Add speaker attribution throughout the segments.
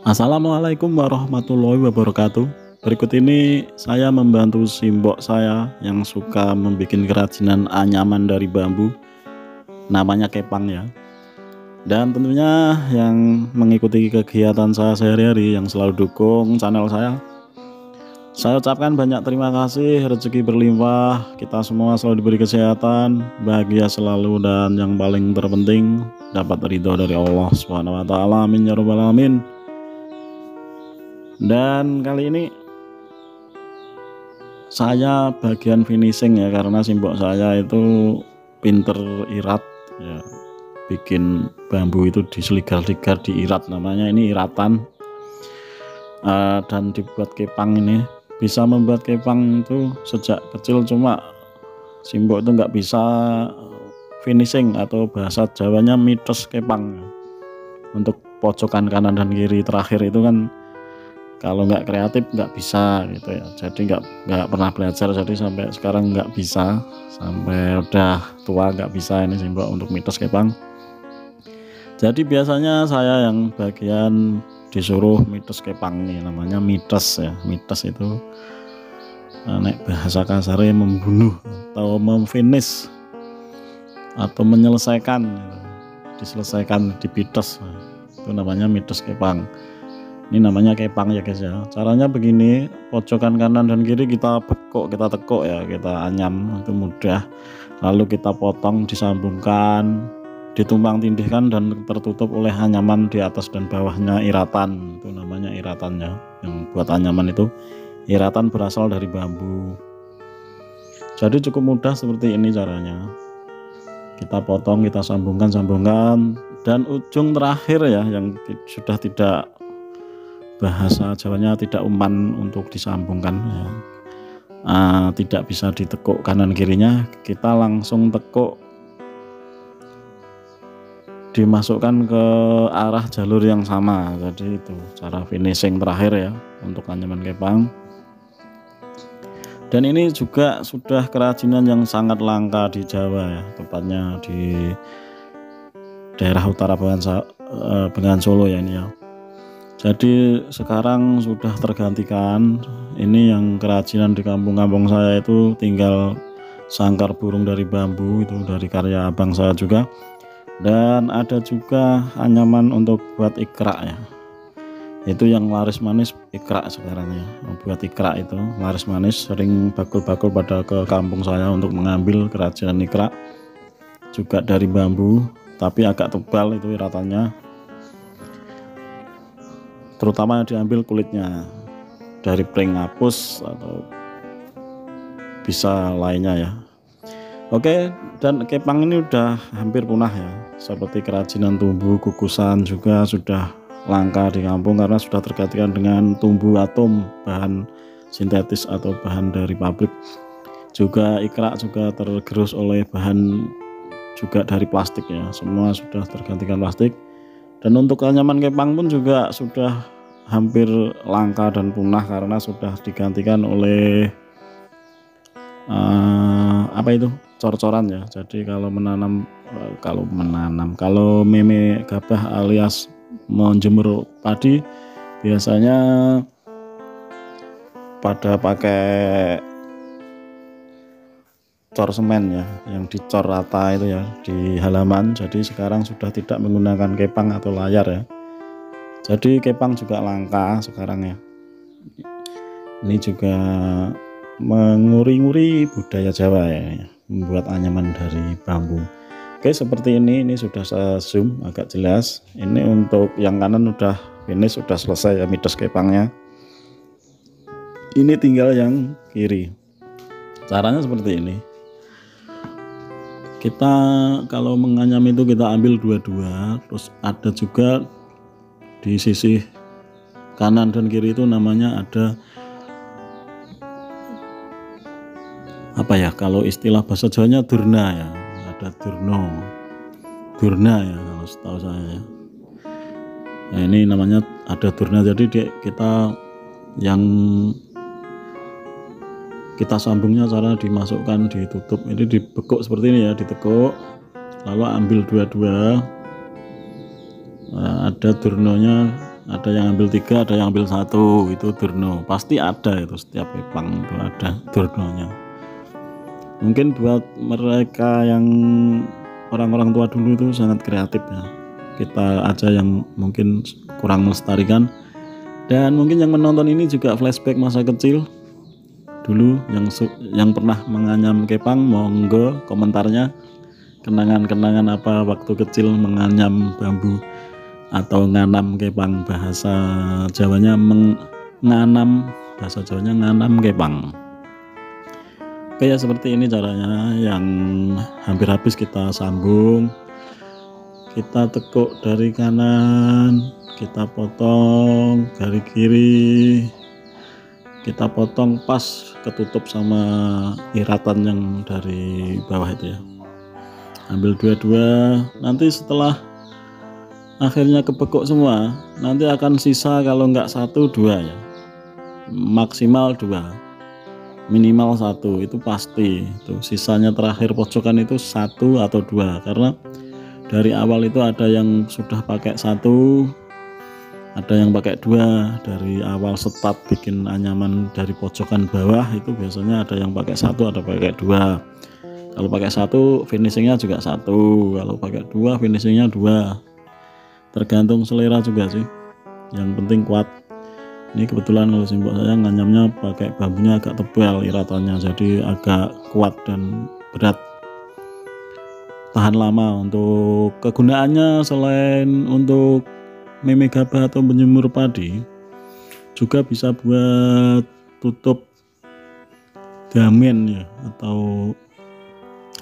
Speaker 1: Assalamualaikum warahmatullahi wabarakatuh. Berikut ini saya membantu simbok saya yang suka membuat kerajinan anyaman dari bambu, namanya kepang ya. Dan tentunya yang mengikuti kegiatan saya sehari-hari, yang selalu dukung channel saya ucapkan banyak terima kasih. Rezeki berlimpah, kita semua selalu diberi kesehatan, bahagia selalu, dan yang paling terpenting dapat ridho dari Allah Subhanahu wa taala. Amin ya rabbal alamin. Dan kali ini saya bagian finishing ya, karena simbok saya itu pinter irat ya, bikin bambu itu diseligar-ligar, diirat, namanya ini iratan. Dan dibuat kepang. Ini bisa membuat kepang itu sejak kecil, cuma simbok itu nggak bisa finishing, atau bahasa Jawanya mitos kepang. Untuk pojokan kanan dan kiri terakhir itu kan kalau nggak kreatif nggak bisa gitu ya. Jadi nggak pernah belajar, jadi sampai sekarang nggak bisa, sampai udah tua nggak bisa ini simbok untuk mitos kepang. Jadi biasanya saya yang bagian disuruh mitos kepang nih, namanya mitos ya. Mitos itu nek bahasa kasarnya membunuh atau memfinish atau menyelesaikan, diselesaikan, dipitos, itu namanya mitos kepang. Ini namanya kepang ya guys ya. Caranya begini, pojokan kanan dan kiri kita tekuk ya, kita anyam, itu mudah. Lalu kita potong, disambungkan, ditumpang tindihkan, dan tertutup oleh anyaman di atas dan bawahnya iratan. Itu namanya iratannya. Yang buat anyaman itu iratan berasal dari bambu. Jadi cukup mudah seperti ini caranya. Kita potong, kita sambungkan, dan ujung terakhir ya, yang sudah tidak, bahasa Jawanya tidak uman untuk disambungkan ya. Tidak bisa ditekuk kanan kirinya, kita langsung tekuk, dimasukkan ke arah jalur yang sama. Jadi itu cara finishing terakhir ya untuk anyaman kepang. Dan ini juga sudah kerajinan yang sangat langka di Jawa ya, tepatnya di daerah utara Bengawan Solo ya ini ya. Jadi sekarang sudah tergantikan. Ini yang kerajinan di kampung-kampung saya itu tinggal sangkar burung dari bambu, itu dari karya abang saya juga. Dan ada juga anyaman untuk buat ikrak ya. Itu yang laris manis ikrak sekarang ya. Buat ikrak itu laris manis, sering bakul-bakul pada ke kampung saya untuk mengambil kerajinan ikrak. Juga dari bambu, tapi agak tebal itu iratannya. Terutama diambil kulitnya dari pring apus atau bisa lainnya ya. Oke, dan kepang ini udah hampir punah ya. Seperti kerajinan tumbuh, kukusan juga sudah langka di kampung karena sudah tergantikan dengan tumbuh atom, bahan sintetis atau bahan dari pabrik. Juga ikrak juga tergerus oleh bahan juga dari plastik ya. Semua sudah tergantikan plastik. Dan untuk anyaman kepang pun juga sudah hampir langka dan punah karena sudah digantikan oleh cor-coran ya. Jadi kalau meme gabah alias menjemur padi, biasanya pada pakai cor semen ya, yang dicor rata itu ya di halaman. Jadi sekarang sudah tidak menggunakan kepang atau layar ya. Jadi kepang juga langka sekarang ya. Ini juga menguri-nguri budaya Jawa ya, membuat anyaman dari bambu. Oke, seperti ini sudah saya zoom agak jelas. Ini untuk yang kanan udah finish, sudah selesai ya mitos kepangnya. Ini tinggal yang kiri. Caranya seperti ini. Kita kalau menganyam itu kita ambil dua-dua, terus ada juga di sisi kanan dan kiri itu namanya ada apa ya, kalau istilah bahasa Jawanya durna ya, ada durna ya kalau setahu saya. Nah ini namanya ada durna. Jadi kita sambungnya cara dimasukkan, ditutup, ini dibekuk seperti ini ya, ditekuk, lalu ambil dua-dua. Nah, ada durnonya ada yang ambil 3, ada yang ambil 1, itu durno. Pasti ada itu, setiap kepang itu ada durnonya. Mungkin buat mereka yang orang-orang tua dulu itu sangat kreatif ya. Kita aja yang mungkin kurang melestarikan. Dan mungkin yang menonton ini juga flashback masa kecil dulu yang pernah menganyam kepang, monggo komentarnya, kenangan-kenangan apa waktu kecil menganyam bambu atau nganam kepang, bahasa Jawanya menganam, bahasa Jawanya nganam kepang. Oke ya, seperti ini caranya. Yang hampir habis kita sambung, kita tekuk dari kanan, kita potong dari kiri, kita potong pas ketutup sama iratan yang dari bawah itu ya. Ambil dua-dua, nanti setelah akhirnya kebekuk semua, nanti akan sisa kalau enggak 1, 2 ya, maksimal 2, minimal 1, itu pasti. Itu sisanya terakhir pojokan itu 1 atau 2, karena dari awal itu ada yang sudah pakai 1, ada yang pakai 2. Dari awal start bikin anyaman dari pojokan bawah itu biasanya ada yang pakai 1, ada pakai 2. Kalau pakai 1 finishingnya juga 1, kalau pakai 2 finishingnya 2. Tergantung selera juga sih, yang penting kuat. Ini kebetulan kalau simbok saya nganyamnya pakai bambunya agak tebal iratannya, jadi agak kuat dan berat, tahan lama. Untuk kegunaannya selain untuk meme gabah atau menjemur padi, juga bisa buat tutup damen ya, atau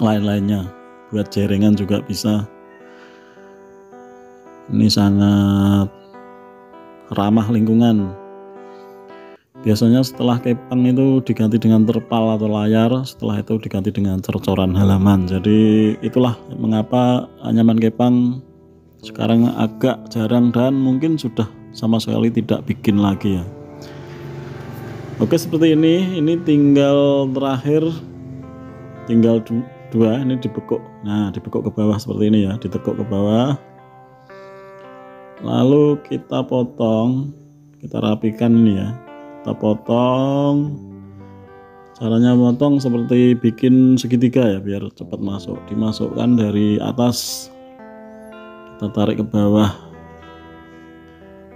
Speaker 1: lain-lainnya, buat jaringan juga bisa. Ini sangat ramah lingkungan. Biasanya setelah kepang itu diganti dengan terpal atau layar, setelah itu diganti dengan cercoran halaman. Jadi itulah mengapa anyaman kepang sekarang agak jarang dan mungkin sudah sama sekali tidak bikin lagi ya. Oke, seperti ini tinggal terakhir, tinggal 2, ini dibekuk. Nah, dibekuk ke bawah seperti ini ya, ditekuk ke bawah, lalu kita potong, kita rapikan ini ya, kita potong. Caranya potong seperti bikin segitiga ya, biar cepat masuk. Dimasukkan dari atas, kita tarik ke bawah,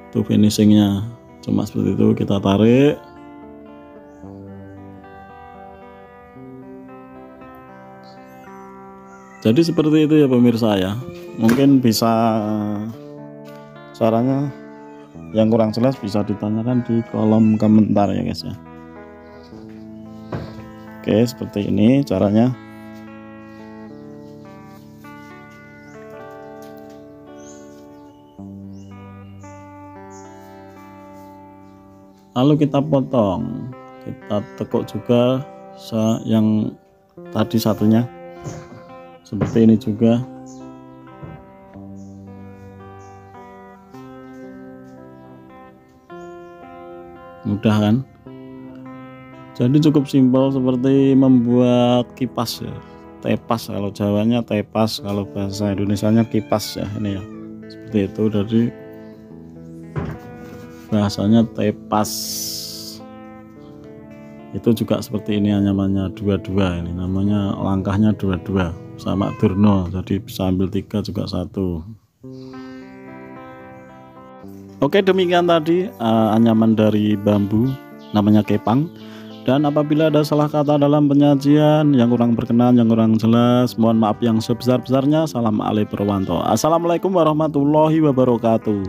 Speaker 1: itu finishingnya. Cuma seperti itu, kita tarik, jadi seperti itu ya pemirsa ya. Mungkin bisa caranya yang kurang jelas bisa ditanyakan di kolom komentar ya guys ya. Oke, seperti ini caranya. Lalu kita potong, kita tekuk juga yang tadi satunya, seperti ini juga. Mudah kan? Jadi cukup simpel seperti membuat kipas ya, tepas kalau Jawanya, tepas kalau bahasa Indonesianya kipas ya, ini ya, seperti itu. Jadi bahasanya tepas. Itu juga seperti ini anyamannya, 2-2, ini namanya langkahnya 2-2 sama durno, jadi bisa ambil 3 juga 1. Oke, demikian tadi anyaman dari bambu namanya kepang. Dan apabila ada salah kata dalam penyajian yang kurang berkenan, yang kurang jelas, mohon maaf yang sebesar-besarnya. Salam Ale Purwanto. Assalamualaikum warahmatullahi wabarakatuh.